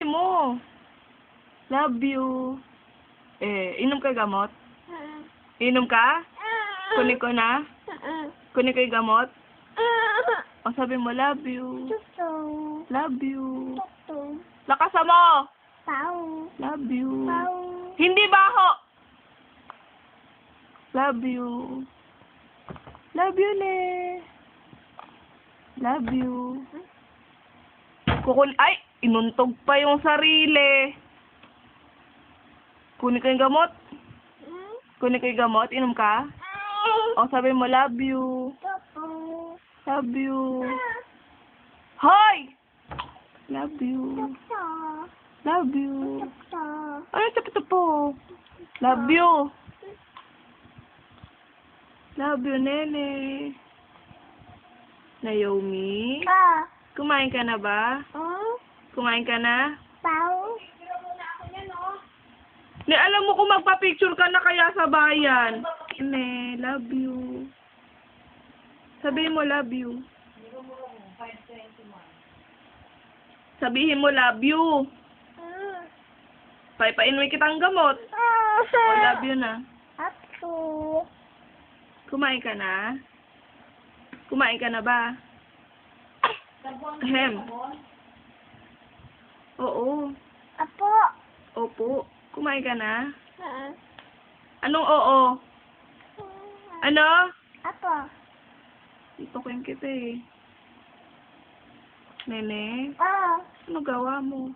mo. Love you. Inom ka gamot? Inom ka? Kunin ko na? Kunin ko yung gamot? O sabi mo, love you. Love you. Lakasan mo! Love you. Hindi baho! Love you. Love you, ne. Love you. Ay! Inuntog pa yung sarili. Kunin ko yung gamot? Kunin ko yung gamot? Inom ka? O sabi mo, love you. Love you. Hoy! Love you. Love you. Ano ito po? Love you. Love you, nene. Naomi? Kumain ka na ba? Kumain ka na? Ne, alam mo kung magpa-picture ka na kaya sa bayan. Ne, love you. Sabihin mo, love you. Sabihin mo, love you. Painuwi kitang gamot. O, love you na. Kumain ka na? Kumain ka na ba? Ahem. Oo. Opo. Kumain ka na? Anong oo? Ano? Ipakuin kita eh. Nene? Ano gawa mo?